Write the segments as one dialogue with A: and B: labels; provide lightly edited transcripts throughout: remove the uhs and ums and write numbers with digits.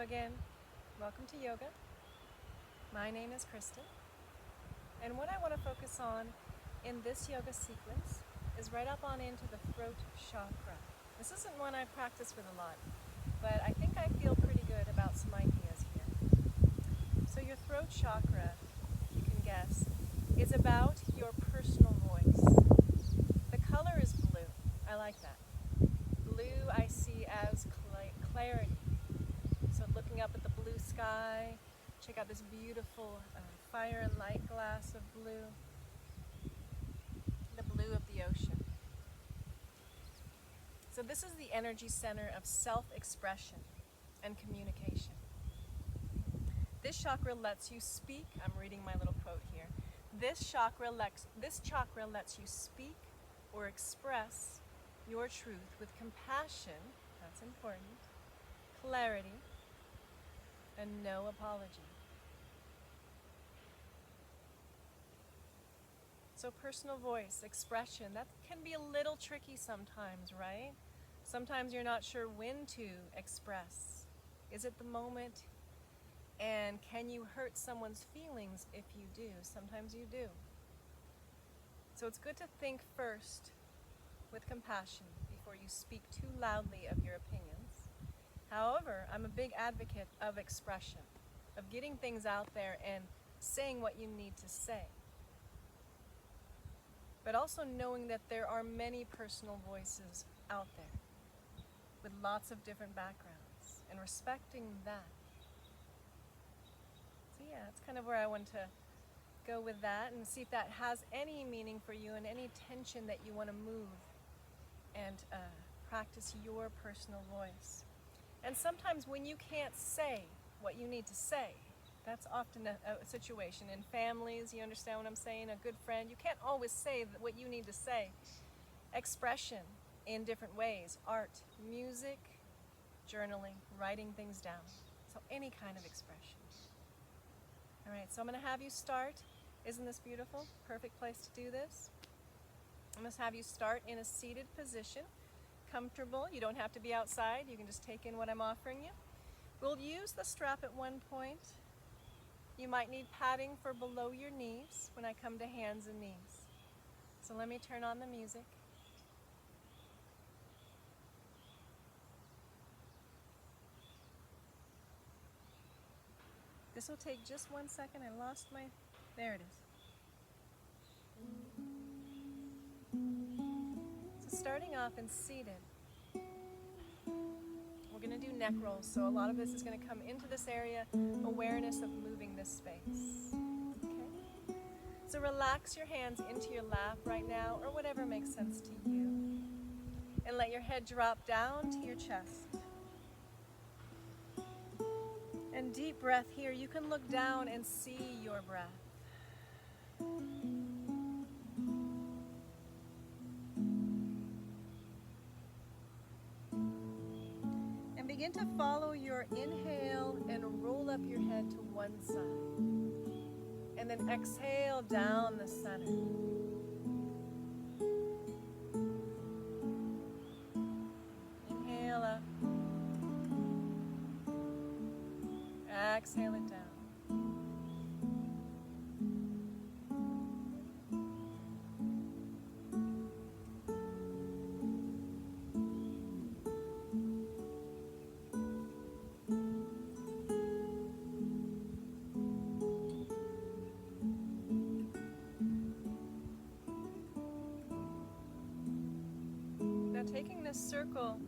A: So again, welcome to yoga. My name is Kristen, and what I want to focus on in this yoga sequence is right up on into the throat chakra. This isn't one I practice with a lot, but I think I feel pretty good about some ideas here. So your throat chakra, you can guess, is about your personal voice. The color is blue. I like that. Blue I see as clarity. So looking up at the blue sky, check out this beautiful fire and light glass of blue, the blue of the ocean. So this is the energy center of self-expression and communication. This chakra lets you speak. I'm reading my little quote here. This chakra lets you speak or express your truth with compassion, that's important, clarity, and no apology. So personal voice, expression, that can be a little tricky sometimes, right? Sometimes you're not sure when to express. Is it the moment? And can you hurt someone's feelings if you do? Sometimes you do. So it's good to think first with compassion before you speak too loudly of your opinions. However, I'm a big advocate of expression, of getting things out there and saying what you need to say. But also knowing that there are many personal voices out there with lots of different backgrounds and respecting that. So yeah, that's kind of where I want to go with that and see if that has any meaning for you and any tension that you want to move and practice your personal voice. And sometimes when you can't say what you need to say, that's often a situation. In families, you understand what I'm saying? A good friend, you can't always say what you need to say. Expression in different ways, art, music, journaling, writing things down. So any kind of expression. All right, so I'm going to have you start. Isn't this beautiful? Perfect place to do this. I'm going to have you start in a seated position, comfortable. You don't have to be outside. You can just take in what I'm offering you. We'll use the strap at one point. You might need padding for below your knees when I come to hands and knees. So let me turn on the music. This will take just 1 second. I lost my... There it is. So starting off and seated, we're going to do neck rolls. So a lot of this is going to come into this area, awareness of moving this space. Okay? So relax your hands into your lap right now, or whatever makes sense to you. And let your head drop down to your chest. And deep breath here. You can look down and see your breath. And begin to follow your inhale and roll up your head to one side. And then exhale down the center. Inhale up. Exhale it down. Now taking this circle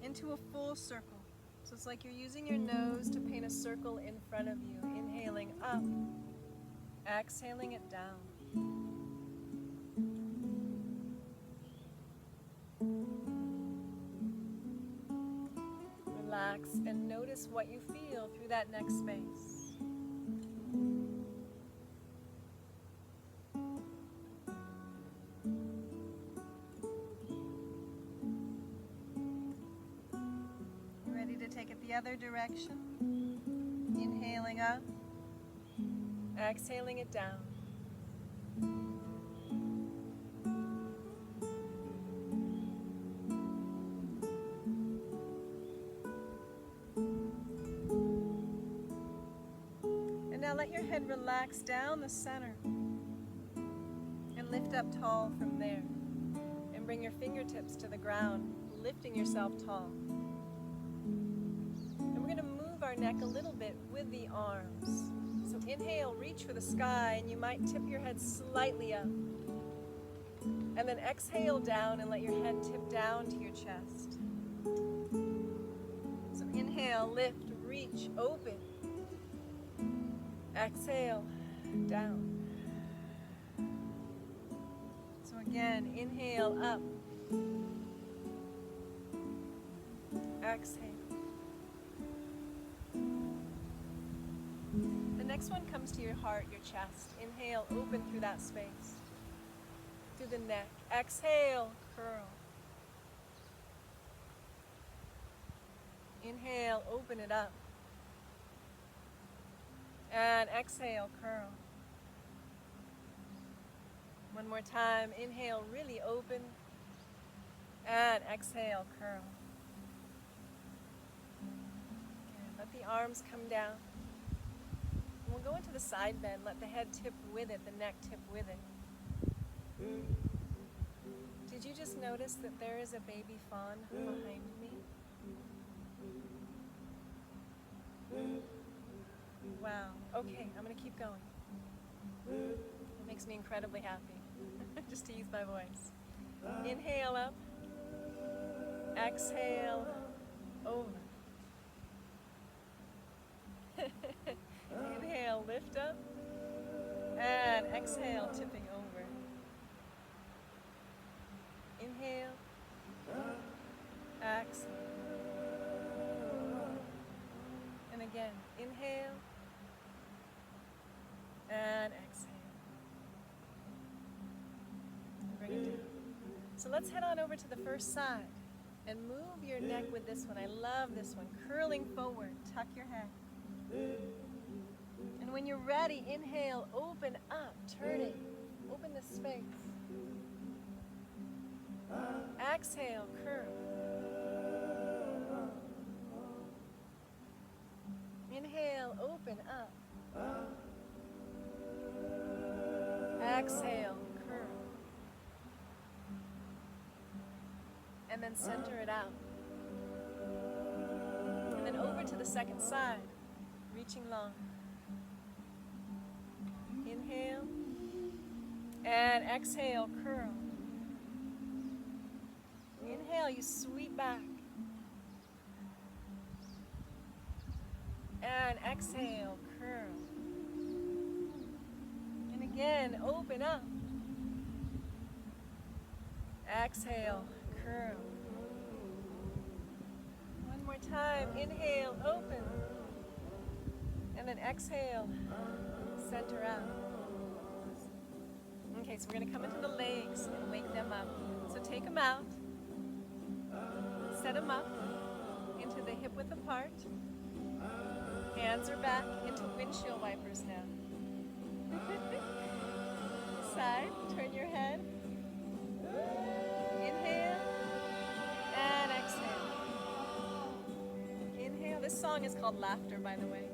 A: into a full circle. So it's like you're using your nose to paint a circle in front of you. Inhaling up, exhaling it down. Relax and notice what you feel through that next space. Take it the other direction. Inhaling up, exhaling it down. Now let your head relax down the center and lift up tall from there. And bring your fingertips to the ground, lifting yourself tall. And we're going to move our neck a little bit with the arms. So inhale, reach for the sky, and you might tip your head slightly up. And then exhale down and let your head tip down to your chest. So inhale, lift, reach, open. Exhale, down. So again, inhale, up. Exhale. The next one comes to your heart, your chest. Inhale, open through that space. Through the neck. Exhale, curl. Inhale, open it up. And exhale, curl. One more time. Inhale, really open. And exhale, curl. And let the arms come down. And we'll go into the side bend. Let the head tip with it, the neck tip with it. Did you just notice that there is a baby fawn behind me? Wow. Okay, I'm going to keep going. It makes me incredibly happy just to use my voice. Inhale up. Exhale over. Inhale, lift up. And exhale, tipping over. Inhale. Exhale. And again, inhale. And exhale. And bring it down. So let's head on over to the first side and move your neck with this one. I love this one. Curling forward, tuck your head. And when you're ready, inhale, open up, turn it. Open the space. Exhale, curl. Inhale, open up. Exhale, curl. And then center it out. And then over to the second side, reaching long. Inhale. And exhale, curl. Inhale, you sweep back. And exhale, curl. And again, open up. Exhale, curl. One more time. Inhale, open. And then exhale, center out. Okay, so we're going to come into the legs and wake them up. So take them out. Set them up into the hip width apart. Hands are back into windshield wipers now. Side, turn your head. Inhale and exhale. Inhale. This song is called Laughter, by the way.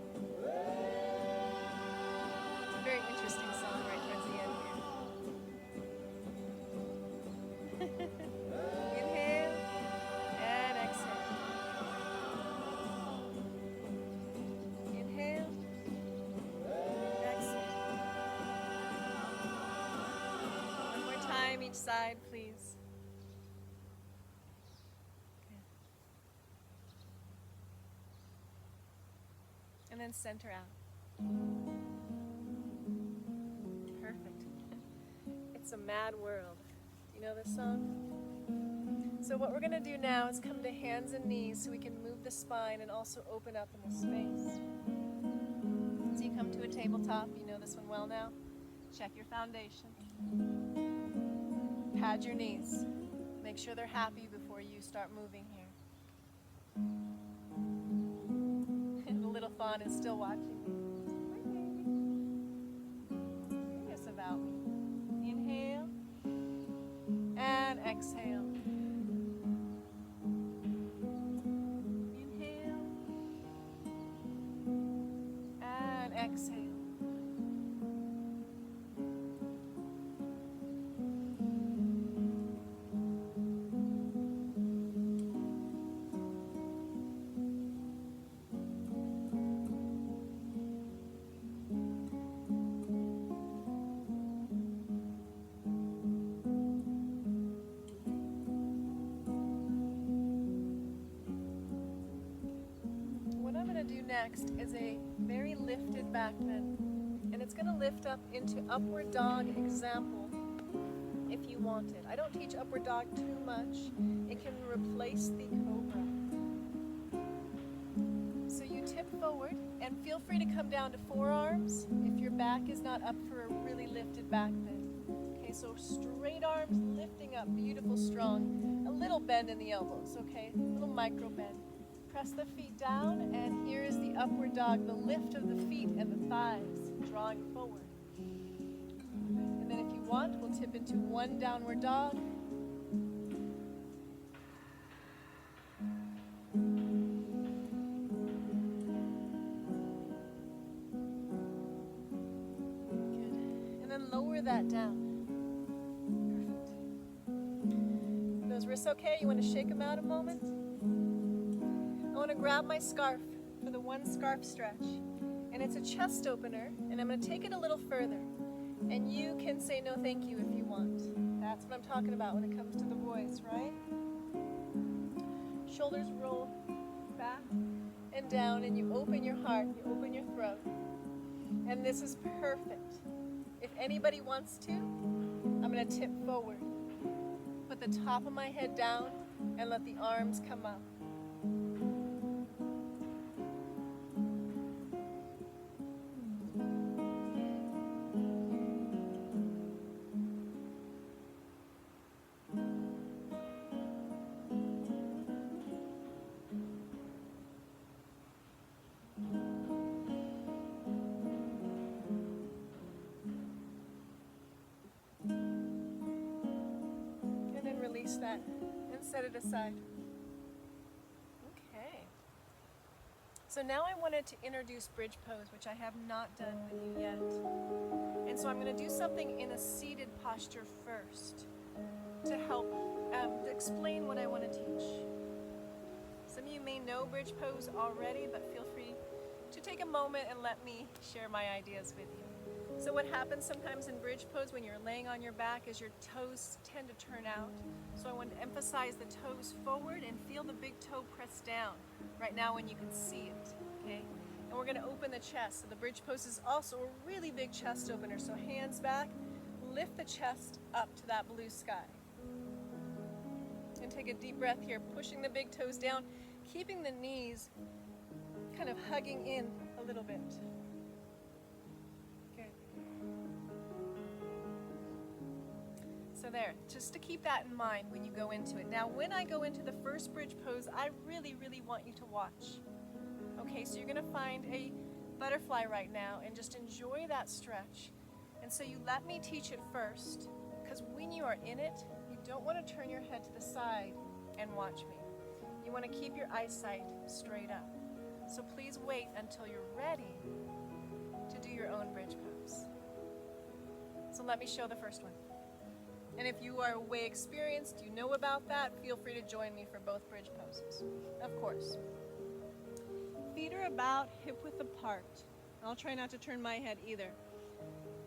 A: It's a very interesting song right towards the end here. Inhale and exhale. Inhale, exhale. One more time each side, please. Okay. And then center out. Perfect. It's a mad world. Do you know this song? So what we're going to do now is come to hands and knees so we can move the spine and also open up in the space. So you come to a tabletop. You know this one well now. Check your foundation. Pad your knees. Make sure they're happy before you start moving here. The little fawn is still watching me. Curious about me. Inhale and exhale. Inhale and exhale. next is a very lifted back bend. And it's going to lift up into upward dog example if you want it. I don't teach upward dog too much. It can replace the cobra. So you tip forward and feel free to come down to forearms if your back is not up for a really lifted back bend. Okay, so straight arms lifting up, beautiful, strong. A little bend in the elbows, okay? A little micro bend. Press the feet down, and here is the upward dog, the lift of the feet and the thighs, drawing forward. And then if you want, we'll tip into one downward dog. Good. And then lower that down. Perfect. Are those wrists okay? You want to shake them out a moment? I want to grab my scarf for the one scarf stretch. And it's a chest opener, and I'm going to take it a little further. And you can say no thank you if you want. That's what I'm talking about when it comes to the voice, right? Shoulders roll back and down, and you open your heart, you open your throat. And this is perfect. If anybody wants to, I'm going to tip forward. Put the top of my head down and let the arms come up. Release that and set it aside. Okay. So now I wanted to introduce bridge pose, which I have not done with you yet. And so I'm going to do something in a seated posture first to help to explain what I want to teach. Some of you may know bridge pose already, but feel free to take a moment and let me share my ideas with you. So what happens sometimes in bridge pose when you're laying on your back is your toes tend to turn out. So I want to emphasize the toes forward and feel the big toe press down right now when you can see it, okay? And we're going to open the chest. So the bridge pose is also a really big chest opener. So hands back, lift the chest up to that blue sky. And take a deep breath here, pushing the big toes down, keeping the knees kind of hugging in a little bit. So there, just to keep that in mind when you go into it. Now, when I go into the first bridge pose, I really, really want you to watch. Okay, so you're going to find a butterfly right now and just enjoy that stretch. And so you let me teach it first, because when you are in it, you don't want to turn your head to the side and watch me. You want to keep your eyesight straight up. So please wait until you're ready to do your own bridge pose. So let me show the first one. And if you are way experienced, you know about that, feel free to join me for both bridge poses, of course. Feet are about hip width apart. I'll try not to turn my head either.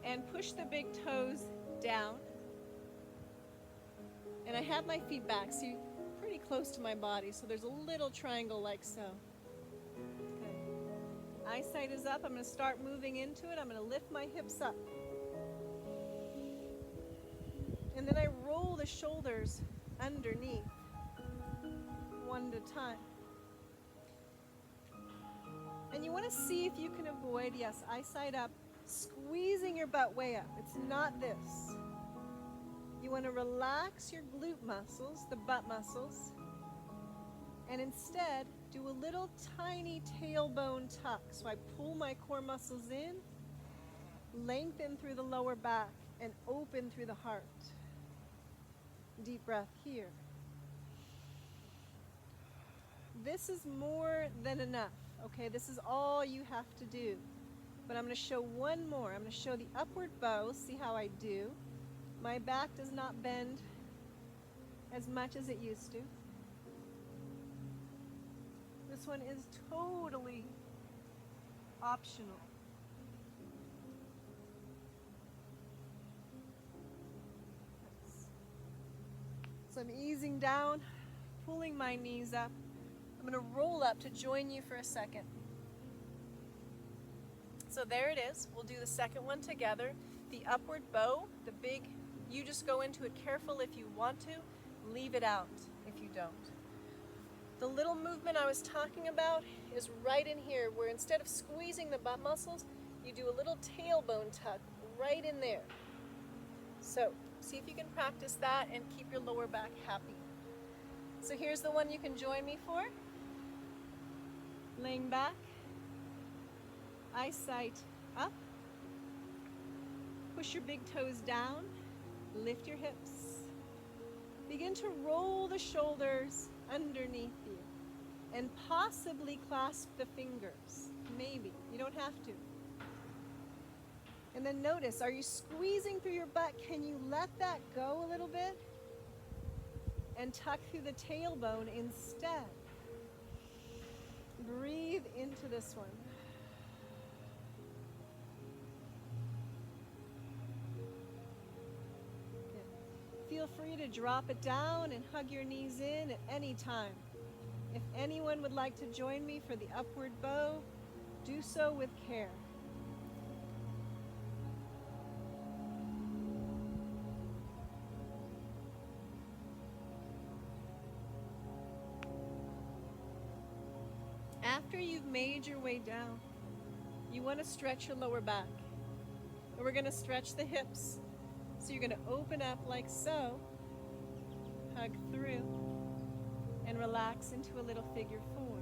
A: And push the big toes down. And I have my feet back, so you're pretty close to my body, so there's a little triangle like so. Good. Eyesight is up. I'm going to start moving into it. I'm going to lift my hips up. And then I roll the shoulders underneath, one at a time. And you want to see if you can avoid, yes, eyesight up, squeezing your butt way up. It's not this. You want to relax your glute muscles, the butt muscles, and instead do a little tiny tailbone tuck. So I pull my core muscles in, lengthen through the lower back, and open through the heart. Deep breath here. This is more than enough, okay? This is all you have to do. But I'm going to show one more. I'm going to show the upward bow. See how I do. My back does not bend as much as it used to. This one is totally optional. So I'm easing down, pulling my knees up. I'm going to roll up to join you for a second. So there it is. We'll do the second one together. The upward bow, the big, you just go into it careful if you want to. Leave it out if you don't. The little movement I was talking about is right in here, where instead of squeezing the butt muscles, you do a little tailbone tuck right in there. So see if you can practice that and keep your lower back happy. So here's the one you can join me for. Laying back, eyesight up. Push your big toes down, lift your hips. Begin to roll the shoulders underneath you and possibly clasp the fingers. Maybe, you don't have to. And then notice, are you squeezing through your butt? Can you let that go a little bit? And tuck through the tailbone instead. Breathe into this one. Good. Feel free to drop it down and hug your knees in at any time. If anyone would like to join me for the upward bow, do so with care. After you've made your way down, you want to stretch your lower back. And we're going to stretch the hips. So you're going to open up like so, hug through, and relax into a little figure four.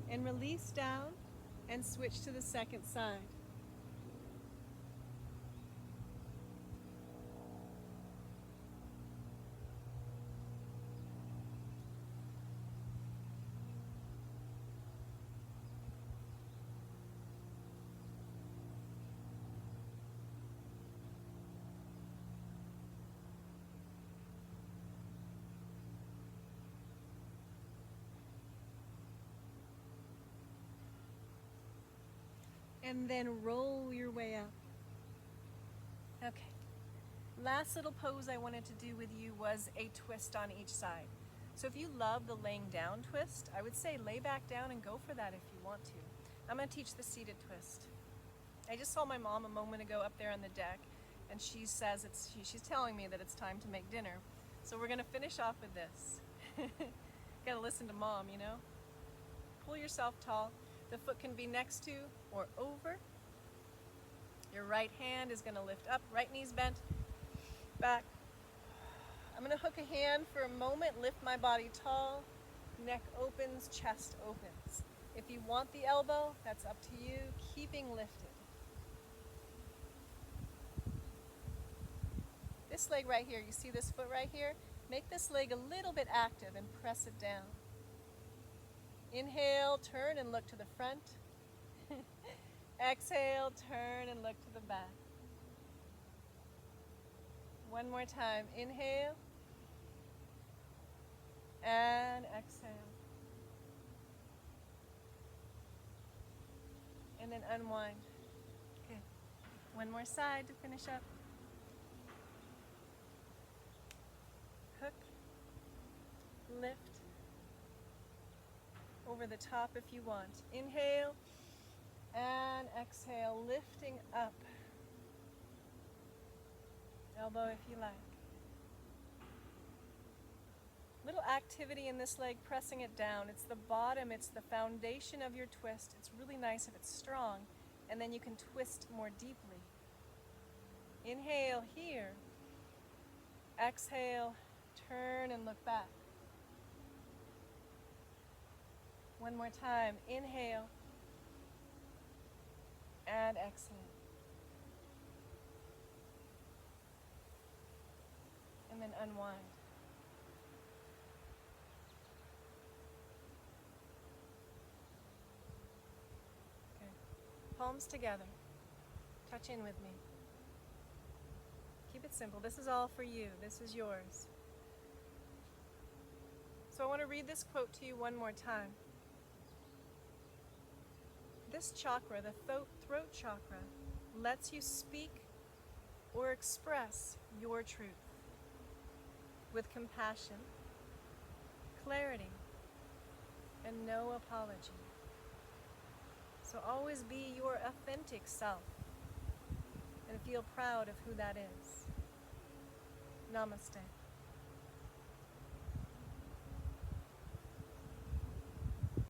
A: And release down and switch to the second side. And then roll your way up. Okay. Last little pose I wanted to do with you was a twist on each side. So if you love the laying down twist, I would say lay back down and go for that if you want to. I'm going to teach the seated twist. I just saw my mom a moment ago up there on the deck, and she says she's telling me that it's time to make dinner. So we're going to finish off with this. Got to listen to mom, you know? Pull yourself tall. The foot can be next to or over. Your right hand is going to lift up, right knee's bent, back. I'm going to hook a hand for a moment, lift my body tall, neck opens, chest opens. If you want the elbow, that's up to you, keeping lifted. This leg right here, you see this foot right here? Make this leg a little bit active and press it down. Inhale, turn and look to the front. Exhale, turn and look to the back. One more time. Inhale and exhale. And then unwind. Okay. One more side to finish up. Hook, lift. Over the top if you want. Inhale and exhale, lifting up. Elbow if you like. Little activity in this leg, pressing it down. It's the bottom, it's the foundation of your twist. It's really nice if it's strong, and then you can twist more deeply. Inhale here. Exhale, turn and look back. One more time. Inhale and exhale. And then unwind. Okay. Palms together. Touch in with me. Keep it simple. This is all for you. This is yours. So I want to read this quote to you one more time. This chakra, the throat chakra, lets you speak or express your truth with compassion, clarity, and no apology. So always be your authentic self and feel proud of who that is. Namaste.